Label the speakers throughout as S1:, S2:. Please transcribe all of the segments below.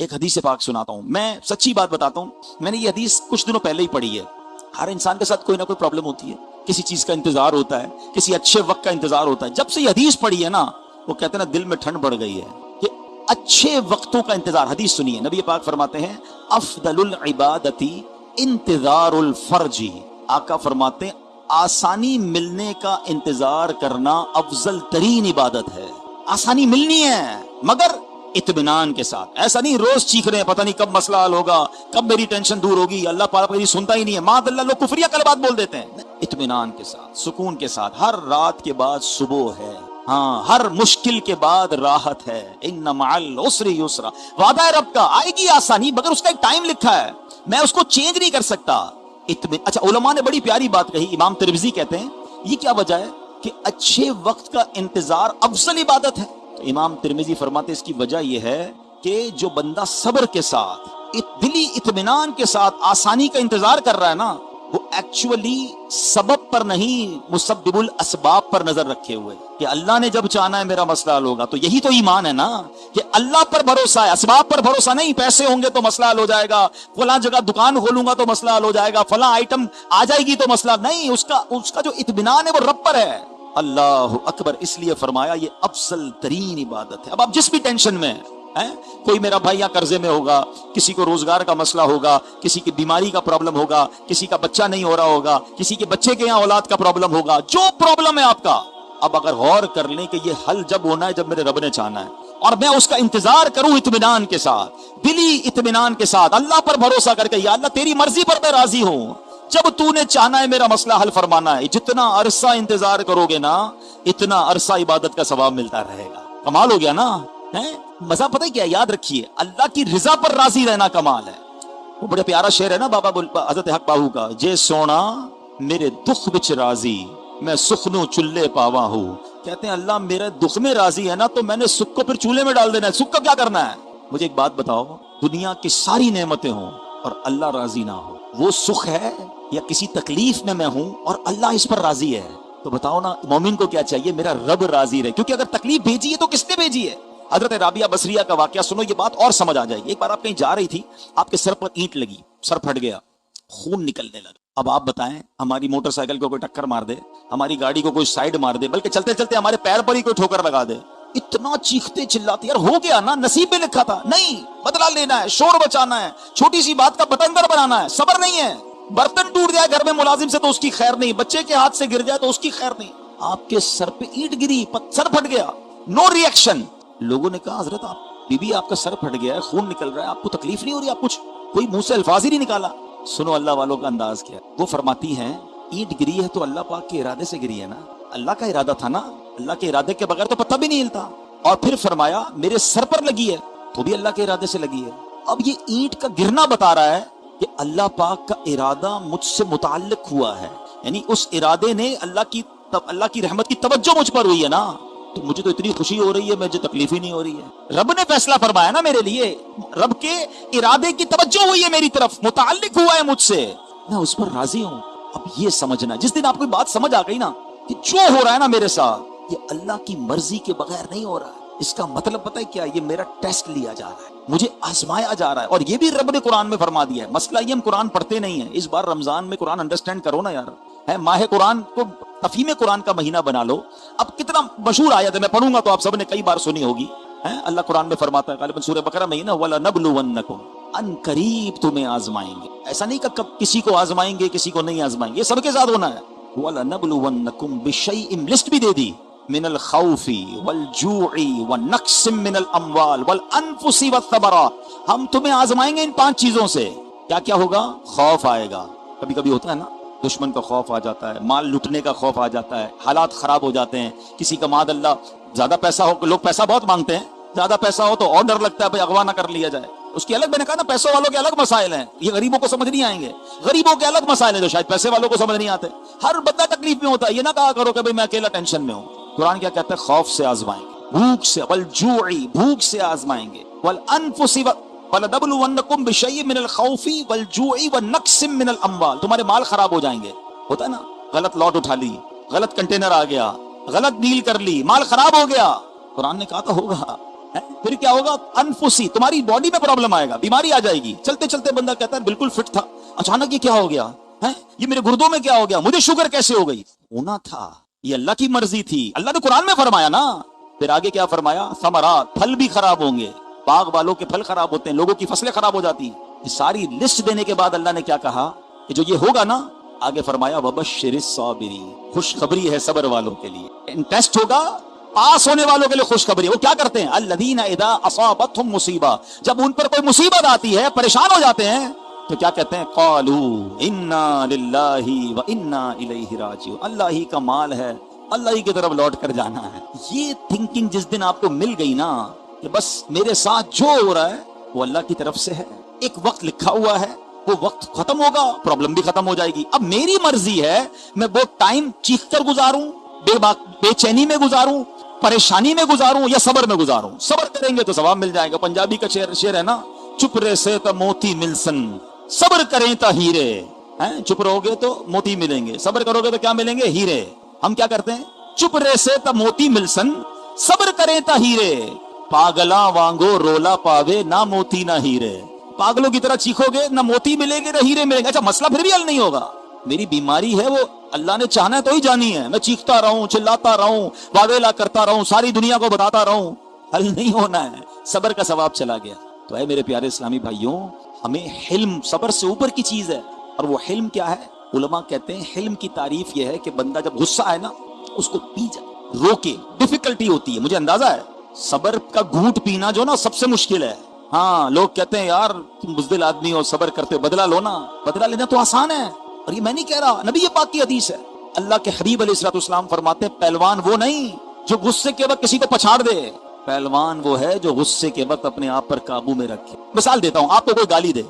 S1: ایک حدیث پاک سناتا ہوں، میں سچی بات بتاتا ہوں، میں نے یہ حدیث کچھ دنوں پہلے ہی پڑھی ہے۔ ہر انسان کے ساتھ کوئی نہ کوئی پرابلم ہوتی ہے، کسی چیز کا انتظار ہوتا ہے، کسی اچھے وقت کا انتظار ہوتا ہے۔ جب سے یہ حدیث پڑھی ہے نا، وہ کہتے ہیں نا دل میں ٹھنڈ بڑھ گئی ہے کہ اچھے وقتوں کا انتظار۔ حدیث سنیے، نبی پاک فرماتے ہیں افضل العبادتی انتظار الفرج۔ آقا فرماتے ہیں آسانی ملنے کا انتظار کرنا افضل ترین عبادت ہے۔ آسانی ملنی ہے مگر اطمینان کے ساتھ، ایسا نہیں روز چیخ رہے ہیں پتہ نہیں کب مسئلہ حل ہوگا، کب میری ٹینشن دور ہوگی، اللہ پاک میری سنتا ہی نہیں ہے، معاذ اللہ لوگ کفریہ کلمات بول دیتے ہیں۔ اطمینان کے ساتھ، سکون کے ساتھ، ہر رات کے بعد صبح ہے، ہاں ہر مشکل کے بعد راحت ہے، ان مع العسر یسرا۔ وعدہ ہے رب کا، آئے گی آسانی مگر اس کا ایک ٹائم لکھا ہے، میں اس کو چینج نہیں کر سکتا۔ اچھا علماء نے بڑی پیاری بات کہی، امام ترمذی کہتے ہیں یہ کیا وجہ ہے کہ اچھے وقت کا انتظار افضل عبادت ہے؟ تو امام ترمذی فرماتے اس کی وجہ یہ ہے کہ جو بندہ صبر کے ساتھ، دلی اطمینان کے ساتھ آسانی کا انتظار کر رہا ہے نا، وہ ایکچولی سبب پر نہیں مسبب الاسباب پر نظر رکھے ہوئے کہ اللہ نے جب چاہنا ہے میرا مسئلہ حل ہوگا۔ تو یہی تو ایمان ہے نا کہ اللہ پر بھروسہ ہے، اسباب پر بھروسہ نہیں۔ پیسے ہوں گے تو مسئلہ حل ہو جائے گا، فلاں جگہ دکان کھولوں گا تو مسئلہ حل ہو جائے گا، فلاں آئٹم آ جائے گی تو مسئلہ نہیں۔ اس کا جو اطمینان ہے وہ رب پر ہے۔ اللہ اکبر، اس لیے فرمایا یہ افضل ترین عبادت ہے۔ اب آپ جس بھی ٹینشن میں ہیں، کوئی میرا بھائی یہاں قرضے میں ہوگا، کسی کو روزگار کا مسئلہ ہوگا، کسی کی بیماری کا پرابلم ہوگا، کسی کا بچہ نہیں ہو رہا ہوگا، کسی کے بچے کے یہاں اولاد کا پرابلم ہوگا، جو پرابلم ہے آپ کا، اب اگر غور کر لیں کہ یہ حل جب ہونا ہے جب میرے رب نے چاہنا ہے، اور میں اس کا انتظار کروں اطمینان کے ساتھ، دلی اطمینان کے ساتھ، اللہ پر بھروسہ کر کے یا اللہ تیری مرضی پر میں راضی ہوں، جب تو نے چاہنا ہے میرا مسئلہ حل فرمانا ہے، جتنا عرصہ انتظار کرو گے نا اتنا عرصہ عبادت کا ثواب ملتا رہے گا۔ کمال ہو گیا نا؟ مزہ پتہ کیا، یاد رکھیے اللہ کی رضا پر راضی رہنا کمال ہے۔ وہ بڑا پیارا شعر ہے نا بابا حضرت حق باہو کا، جے سونا میرے دکھ بچ راضی میں سخنو چلے پاوا ہوں۔ کہتے ہیں اللہ میرے دکھ میں راضی ہے نا تو میں نے سکھ کو پھر چولہے میں ڈال دینا ہے، سکھ کا کیا کرنا ہے؟ مجھے ایک بات بتاؤ، دنیا کی ساری نعمتیں ہوں اور اللہ راضی نہ ہو، وہ سکھ ہے یا کسی تکلیف میں ہوں اور اللہ اس پر راضی ہے؟ تو بتاؤ نا مومن کو کیا چاہیے؟ میرا رب راضی رہے، کیونکہ اگر تکلیف بھیجی ہے تو کس نے بھیجی ہے؟ حضرت رابعہ بصریہ کا واقعہ سنو، یہ بات اور سمجھ آ جائے گی۔ ایک بار آپ کہیں جا رہی تھی، آپ کے سر پر اینٹ لگی، سر پھٹ گیا، خون نکلنے لگا۔ اب آپ بتائیں ہماری موٹر سائیکل کو کوئی ٹکر مار دے، ہماری گاڑی کو کوئی سائیڈ مار دے، بلکہ چلتے چلتے ہمارے پیر پر ہی کوئی ٹھوکر لگا دے، اتنا چیختے چلاتے یار ہو گیا نا، نصیب میں لکھا تھا، نہیں بدلہ لینا ہے، شور بچانا ہے، چھوٹی سی بات کا بتنگڑ بنانا ہے، صبر نہیں ہے۔ برتن ٹوٹ جائے گھر میں ملازم سے تو اس کی خیر نہیں، بچے کے ہاتھ سے گر جائے تو اس کی خیر نہیں، آپ کے سر پہ اینٹ گری، سر پھٹ گیا، نو ری ایکشن۔ لوگوں نے کہا حضرت آپ بی بی آپ کا سر پھٹ گیا ہے، خون نکل رہا ہے، آپ کو تکلیف نہیں ہو رہی؟ آپ کچھ کوئی منہ سے الفاظ ہی نہیں نکالا۔ سنو اللہ والوں کا انداز کیا، وہ فرماتی ہیں اینٹ گری ہے تو اللہ پاک کے ارادے سے گری ہے نا، اللہ کا ارادہ تھا نا، اللہ کے ارادے کے بغیر تو پتہ بھی نہیں ہلتا۔ اور پھر فرمایا میرے سر پر لگی ہے تو بھی اللہ کے ارادے سے لگی ہے۔ اب یہ اینٹ کا گرنا بتا رہا ہے کہ اللہ پاک کا ارادہ مجھ سے متعلق ہوا ہے، یعنی اس ارادے نے اللہ کی رحمت کی توجہ مجھ پر ہوئی ہے نا، تو مجھے تو اتنی خوشی ہو رہی ہے، مجھے تکلیف ہی نہیں ہو رہی ہے۔ رب نے فیصلہ فرمایا نا میرے لیے، رب کے ارادے کی توجہ ہوئی ہے میری طرف، متعلق ہوا ہے مجھ سے، میں اس پر راضی ہوں۔ اب یہ سمجھنا، جس دن آپ کو بات سمجھ آ گئی نا کہ جو ہو رہا ہے نا میرے ساتھ یہ اللہ کی مرضی کے بغیر نہیں ہو رہا ہے، اس کا مطلب پتہ ہے کیا؟ یہ میرا ٹیسٹ لیا جا رہا ہے، مجھے آزمایا جا رہا ہے۔ اور یہ بھی رب نے قرآن میں فرما دیا ہے۔ مسئلہ یہ ہم قرآن پڑھتے نہیں ہیں، اس بار رمضان میں قرآن انڈرسٹینڈ کرو نا یار، ہے ماہ قرآن کو تفہیم قرآن کا مہینہ بنا لو۔ اب کتنا مشہور آیت ہے، میں پڑھوں گا تو آپ سب نے کئی بار سنی ہوگی، اللہ قرآن میں فرماتا ہے غالباً سورہ بقرہ میں ہی نا، وَلَنَبْلُوَنَّكُمْ، ان قریب تمہیں آزمائیں گے۔ ایسا نہیں کہ کب کسی کو آزمائیں گے کسی کو نہیں آزمائیں گے، یہ سب کے ساتھ ہونا ہے۔ وَلَنَبْلُوَنَّكُمْ بِشَيْءٍ، لسٹ بھی دے دی، من الخوف والجوع ونقص من الاموال والانفس والثمرات، ہم تمہیں آزمائیں گے ان 5 چیزوں سے۔ کیا کیا ہوگا؟ خوف آئے گا، کبھی کبھی ہوتا ہے نا، دشمن کا خوف آ جاتا ہے، مال لٹنے کا خوف آ جاتا ہے، حالات خراب ہو جاتے ہیں، کسی کا معاذ اللہ زیادہ پیسہ ہو، لوگ پیسہ بہت مانگتے ہیں، زیادہ پیسہ ہو تو اور ڈر لگتا ہے بھائی اغوا نہ کر لیا جائے، اس کی الگ، میں نے کہا نا پیسوں والوں کے الگ مسائل ہیں، یہ غریبوں کو سمجھ نہیں آئیں گے، غریبوں کے الگ مسائل ہیں جو شاید پیسے والوں کو سمجھ نہیں آتے۔ ہر بندہ تکلیف میں ہوتا ہے، یہ نہ کہا کرو کہ بھائی میں اکیلا ٹینشن میں ہوں۔ قرآن کیا کہتا ہے؟ خوف سے آزمائیں گے، بھوک سے، والجوع، بھوک سے آزمائیں گے، والانفس، وَلَنَبْلُوَنَّكُمْ بِشَيْءٍ مِّنَ الْخَوْفِ وَالْجُوعِ وَنَقْصٍ مِّنَ الْأَمْوَالِ، تمہارے مال خراب ہو جائیں گے، ہوتا ہے نا، غلط لاٹ اٹھا لی، غلط کنٹینر آ گیا، غلط ڈیل کر لی، مال خراب ہو گیا۔ قرآن نے کہا تو ہوگا، پھر کیا ہوگا؟ انفسی، تمہاری باڈی میں پرابلم آئے گا، بیماری آ جائے گی. چلتے چلتے بندہ کہتا ہے بالکل فٹ تھا، اچانک یہ کیا ہو گیا ہے؟ یہ میرے گردوں میں کیا ہو گیا؟ مجھے شوگر کیسے ہو گئی؟ ہونا تھا، یہ اللہ کی مرضی تھی. اللہ نے قرآن میں فرمایا نا. پھر آگے کیا فرمایا؟ ثمرات، پھل بھی خراب ہوں گے، باغ والوں کے پھل خراب ہوتے ہیں، لوگوں کی فصلیں خراب ہو جاتی ہیں. یہ ساری لسٹ دینے کے بعد اللہ نے کیا کہا کہ جو یہ ہوگا نا، آگے فرمایا وبشر الصابرین، خوشخبری ہے صبر والوں کے لیے. ٹیسٹ ہوگا، پاس ہونے والوں کے لیے خوشخبری. وہ کیا کرتے ہیں؟ الذین اذا اصابتهم مصیبہ، جب ان پر کوئی مصیبت آتی ہے، پریشان ہو جاتے ہیں، تو کیا کہتے ہیں؟ قالوا انا للہ وانا الیہ راجعون، اللہ ہی کا مال ہے، اللہ ہی کی طرف لوٹ کر جانا ہے. یہ تھنکنگ جس دن آپ کو مل گئی نا کہ بس میرے ساتھ جو ہو رہا ہے وہ اللہ کی طرف سے ہے، ایک وقت لکھا ہوا ہے، وہ وقت ختم ہوگا، پرابلم بھی ختم ہو جائے گی. اب میری مرضی ہے میں وہ ٹائم چیخ کر گزاروں، بے چینی میں گزاروں، پریشانی میں گزاروں، یا صبر میں گزاروں. صبر کریں گے تو ثواب مل جائے گا. پنجابی کا شعر ہے نا، چپ رہے سے تو موتی ملسن، صبر کریں تو ہیرے. چپ رہو گے تو موتی ملیں گے، صبر کرو گے تو کیا ملیں گے؟ ہیرے. ہم کیا کرتے ہیں؟ چپ رہے سے تو موتی ملسن، صبر کریں تو ہیرے. پاگلا وانگو رولا پاوے، نہ موتی نہ ہیرے. پاگلوں کی طرح چیخو گے، نہ موتی ملے گے نہ ہیرے ملیں گے. اچھا مسئلہ پھر بھی حل نہیں ہوگا. میری بیماری ہے، وہ اللہ نے چاہنا ہے تو ہی جانی ہے. میں چیختا رہوں، چلاتا رہوں، واویلا کرتا رہوں، ساری دنیا کو بتاتا رہوں، حل نہیں ہونا ہے. صبر کا ثواب چلا گیا. تو اے میرے پیارے اسلامی بھائیوں، ہمیں حلم صبر سے اوپر کی چیز ہے. اور وہ حلم کیا ہے؟ علماء کہتے ہیں حلم کی تعریف یہ ہے کہ بندہ جب غصہ آئے نا، اس کو پی جائے، روکے. ڈیفیکلٹی ہوتی ہے، مجھے اندازہ ہے. صبر کا گھونٹ پینا جو نا سب سے مشکل ہے. ہاں لوگ کہتے ہیں یار تم بزدل آدمی ہو، صبر کرتے، بدلہ لو نا. بدلہ لینا تو آسان ہے، اور یہ میں نہیں کہہ رہا، نبی پاک کی حدیث ہے. اللہ کے حبیب علیہ الصلوۃ والسلام فرماتے ہیں پہلوان وہ نہیں جو غصے کے وقت کسی کو پچھاڑ دے، پہلوان وہ ہے جو غصے کے وقت اپنے آپ پر قابو میں رکھے. مثال دیتا ہوں، آپ کو کوئی گالی دے،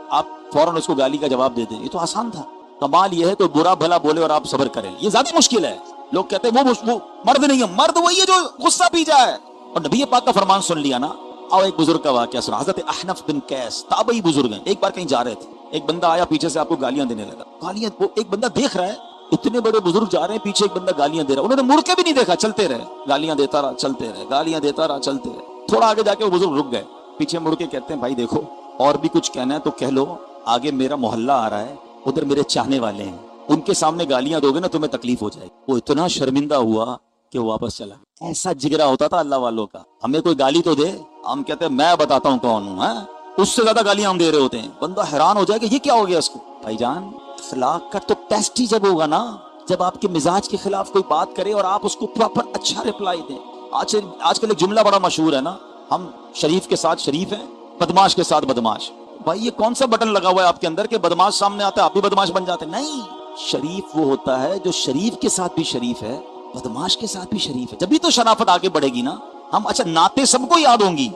S1: آپ فوراً اس کو گالی کا جواب دے دیں، یہ تو آسان تھا. کمال یہ ہے تو برا بھلا بولے اور آپ صبر کریں، یہ زیادہ مشکل ہے. لوگ کہتے ہیں وہ مرد نہیں ہے. مرد وہی ہے جو غصہ پی جائے. اور نبی پاک کا فرمان سن لیا نا. اور ایک بزرگ کا واقعہ سنا. حضرت احنف بن قیس تابعی بزرگ ہیں. ایک بار کہیں جا رہے تھے، ایک بندہ آیا پیچھے سے آپ کو گالیاں دینے لگا. گالیاں، وہ ایک بندہ دیکھ رہا ہے، اتنے بڑے بزرگ جا رہے ہیں، پیچھے ایک بندہ گالیاں دے رہا ہے. انہوں نے مڑ کے بھی نہیں دیکھا، چلتے رہے، گالیاں دیتا رہا، چلتے رہے، گالیاں دیتا رہا، چلتے رہے. تھوڑا آگے جا کے وہ بزرگ رک گئے، پیچھے مڑ کے کہتے ہیں بھائی دیکھو، اور بھی کچھ کہنا ہے تو کہہ لو، آگے میرا محلہ آ رہا ہے، ادھر میرے چاہنے والے ہیں، ان کے سامنے گالیاں دو گے نا تمہیں تکلیف ہو جائے گی. وہ اتنا شرمندہ ہوا کہ وہ واپس چلا. ایسا جگرا ہوتا تھا اللہ والوں کا. ہمیں کوئی گالی تو دے، ہم کہتے ہیں میں بتاتا ہوں کون ہوں، اس سے زیادہ گالیاں ہم دے رہے ہوتے ہیں. بندہ حیران ہو جائے کہ یہ کیا ہو گیا اس کو. بھائی جان، اخلاق کا تو ٹیسٹ ہی جب ہوگا نا، جب آپ کے مزاج کے خلاف کوئی بات کرے اور آپ اس کو پراپر اچھا رپلائی دیں. آج کل ایک جملہ بڑا مشہور ہے نا، ہم شریف کے ساتھ شریف ہیں، بدماش کے ساتھ بدماش. بھائی یہ کون سا بٹن لگا ہوا ہے آپ کے اندر کہ بدماش سامنے آتا ہے آپ بھی بدماش بن جاتے ہیں؟ نہیں، شریف وہ ہوتا ہے جو شریف کے ساتھ بھی شریف ہے، بدماش کے ساتھ بھی شریف ہے. جبھی تو شرافت آگے بڑھے گی نا. ہم اچھا نعتیں سب کو یاد ہوں گی.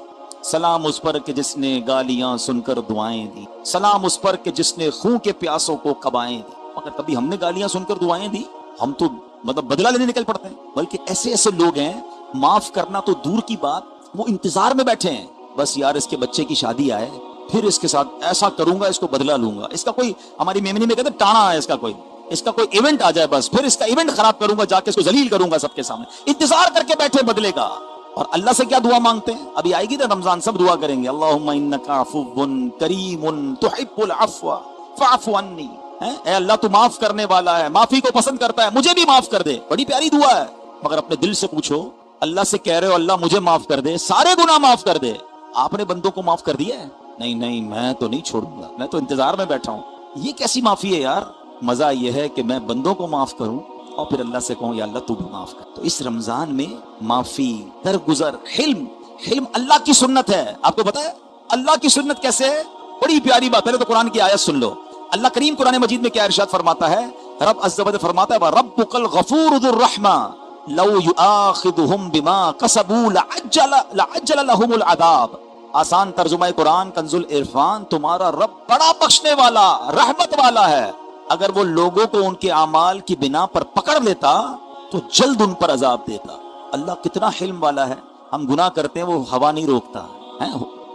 S1: سلام اس پر کہ جس نے گالیاں سن کر دعائیں دی، سلام اس پر کہ جس نے خون کے پیاسوں کو قبائیں دی. مگر کبھی ہم نے گالیاں سن کر دعائیں دی؟ ہم تو بدلہ لینے نکل پڑتے ہیں. بلکہ ایسے ایسے لوگ ہیں، معاف کرنا تو دور کی بات، وہ انتظار میں بیٹھے ہیں، بس یار اس کے بچے کی شادی آئے، پھر اس کے ساتھ ایسا کروں گا، اس کو بدلہ لوں گا، اس کا کوئی، ہماری میمنی میں کہتے ہیں ٹانا ہے، اس کا کوئی ایونٹ آ جائے، بس پھر اس کا ایونٹ خراب کروں گا، جا کے اس کو ذلیل کروں گا سب کے سامنے. انتظار کر کے بیٹھے بدلے کا. اور اللہ سے کیا دعا مانگتے ہیں؟ ابھی آئے گی نا رمضان، سب دعا کریں گے، اللہم انک عفو کریم تحب العفو فاعف عنی. اے اللہ تو معاف کرنے والا ہے، معافی کو پسند کرتا ہے، مجھے بھی معاف کر دے. بڑی پیاری دعا ہے. مگر اپنے دل سے پوچھو، اللہ سے کہہ رہے ہو اللہ مجھے معاف کر دے، سارے گناہ معاف کر دے. آپ نے بندوں کو معاف کر دیا ہے؟ نہیں میں تو نہیں چھوڑوں گا، میں تو انتظار میں بیٹھا ہوں. یہ کیسی معافی ہے یار؟ مزہ یہ ہے کہ میں بندوں کو معاف کروں اور پھر اللہ سے کہوں یا اللہ تو بھی معاف کر. تو اس رمضان میں معافی، درگزر، حلم اللہ کی سنت ہے. آپ کو پتا ہے اللہ کی سنت کیسے ہے؟ بڑی پیاری بات. پہلے تو قرآن کی آیت سن لو. اللہ کریم قرآن مجید میں کیا ارشاد فرماتا ہے؟ رب عز و جل فرماتا ہے وَرَبُّكَ الْغَفُورُ ذُو الرَّحْمَةِ لَوْ يُؤَاخِذُهُمْ بِمَا كَسَبُوا لَعَجَّلَ لَهُمُ الْعَذَابَ. آسان ترجمہ قرآن کنز العرفان، تمہارا رب بڑا بخشنے والا، رحمت والا ہے. اگر وہ لوگوں کو ان کے اعمال کی بنا پر پکڑ لیتا تو جلد ان پر عذاب دیتا. اللہ کتنا حلم والا ہے. ہم گناہ کرتے ہیں، وہ ہوا نہیں روکتا ہے،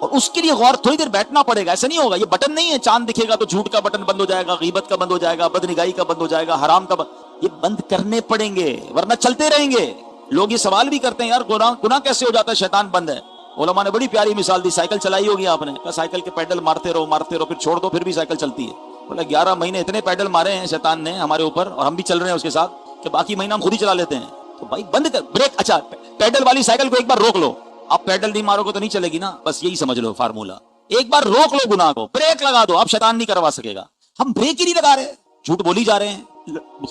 S1: اور اس کے لیے غور تھوڑی دیر بیٹھنا پڑے گا. ایسا نہیں ہوگا, یہ بٹن نہیں ہے چاند دکھے گا تو جھوٹ کا بٹن بند ہو جائے گا, غیبت کا بند ہو جائے گا, بدنگاہی کا بند ہو جائے گا, حرام کا یہ بند کرنے پڑیں گے, ورنہ چلتے رہیں گے. لوگ یہ سوال بھی کرتے ہیں یار گناہ کیسے ہو جاتا ہے, شیطان بند ہے. علماء نے بڑی پیاری مثال دی, سائیکل چلائی ہوگی آپ نے, کہا سائیکل کے پیڈل مارتے رہو پھر چھوڑ دو, پھر بھی سائیکل چلتی ہے. بولا 11 مہینے اتنے پیڈل مارے ہیں شیطان نے ہمارے اوپر, اور ہم بھی چل رہے ہیں اس کے ساتھ, کہ باقی مہینہ ہم خود ہی چلا لیتے ہیں. تو بھائی بند کر, بریک. اچھا پیڈل والی سائیکل کو ایک بار روک لو, آپ پیڈل نہیں مارو گے تو نہیں چلے گی نا, بس یہی سمجھ لو فارمولا. ایک بار روک لو گناہ کو, بریک لگا دو, اب شیطان نہیں کروا سکے گا. ہم بریک ہی نہیں لگا رہے, جھوٹ بولی جا رہے ہیں,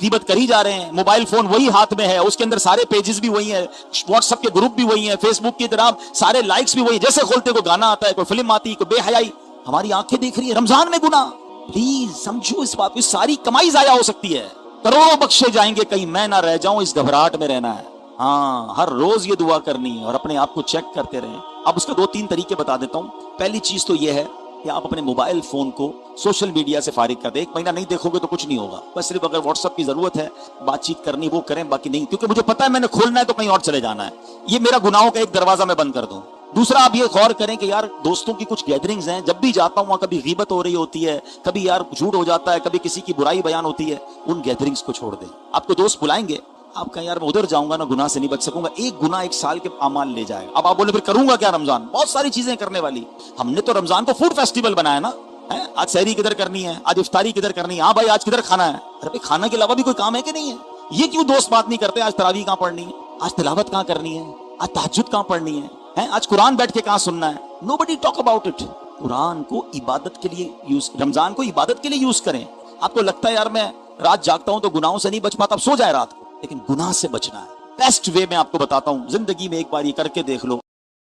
S1: غیبت کری جا رہے ہیں, موبائل فون وہی ہاتھ میں ہے, اس کے اندر سارے پیجز بھی وہی ہیں, واٹس ایپ کے گروپ بھی وہی ہیں, فیس بک کی طرح سارے لائکس بھی وہی, جیسے کھولتے کوئی گانا آتا ہے, کوئی فلم آتی ہے, کوئی بے حیائی. ہماری آنکھیں دیکھ رہی ہے رمضان میں گناہ. پلیز سمجھو اس بات کو, ساری کمائی ضائع ہو سکتی ہے, کروڑوں بخشے جائیں گے, کہیں میں نہ رہ جاؤں, اس گھبراہٹ میں رہنا ہے. ہاں, ہر روز یہ دعا کرنی ہے اور اپنے آپ کو چیک کرتے رہیں. اب اس کے 2-3 طریقے بتا دیتا ہوں. پہلی چیز تو یہ ہے کہ آپ اپنے موبائل فون کو سوشل میڈیا سے فارغ کر دیں. 1 مہینہ نہیں دیکھو گے تو کچھ نہیں ہوگا, بس صرف اگر واٹس ایپ کی ضرورت ہے, بات چیت کرنی, وہ کریں, باقی نہیں, کیونکہ مجھے پتا ہے میں نے کھولنا ہے تو کہیں اور چلے جانا ہے. یہ میرا گناہوں کا ایک دروازہ میں بند کر دوں. دوسرا, آپ یہ غور کریں کہ یار دوستوں کی کچھ گیدرنگز ہیں, جب بھی جاتا ہوں وہاں کبھی غیبت ہو رہی ہوتی ہے, کبھی یار جھوٹ ہو جاتا ہے, کبھی کسی کی برائی بیان ہوتی ہے. ان گیدرنگز کو چھوڑ دیں. آپ کو دوست بلائیں گے, آپ کہیں یار میں ادھر جاؤں گا نا, گناہ سے نہیں بچ سکوں گا. ایک گناہ 1 سال کے اعمال لے جائے گا. اب آپ بولے پھر کروں گا کیا رمضان, بہت ساری چیزیں کرنے والی. ہم نے تو رمضان کو فوڈ فیسٹیول بنایا نا, آج سحری کدھر کرنی ہے, آج افطاری کدھر کرنی ہے, ہاں بھائی آج کدھر کھانا ہے. ارے بھائی کھانا کے علاوہ بھی کوئی کام ہے کہ نہیں ہے؟ یہ کیوں دوست بات نہیں کرتے, آج تراویح کہاں پڑھنی ہے, آج تلاوت کہاں کرنی ہے, آج تہجد کہاں پڑھنی ہے, آج قرآن بیٹھ کے کہاں سننا ہے. Nobody talk about it. قرآن کو عبادت کے لیے یوز, رمضان کو عبادت کے لیے یوز کریں. آپ کو لگتا ہے یار میں رات جاگتا ہوں تو گناہوں سے نہیں بچ پاتا, اب سو جائے رات کو, لیکن گناہ سے بچنا ہے. بیسٹ وے میں آپ کو بتاتا ہوں, زندگی میں ایک بار یہ کر کے دیکھ لو.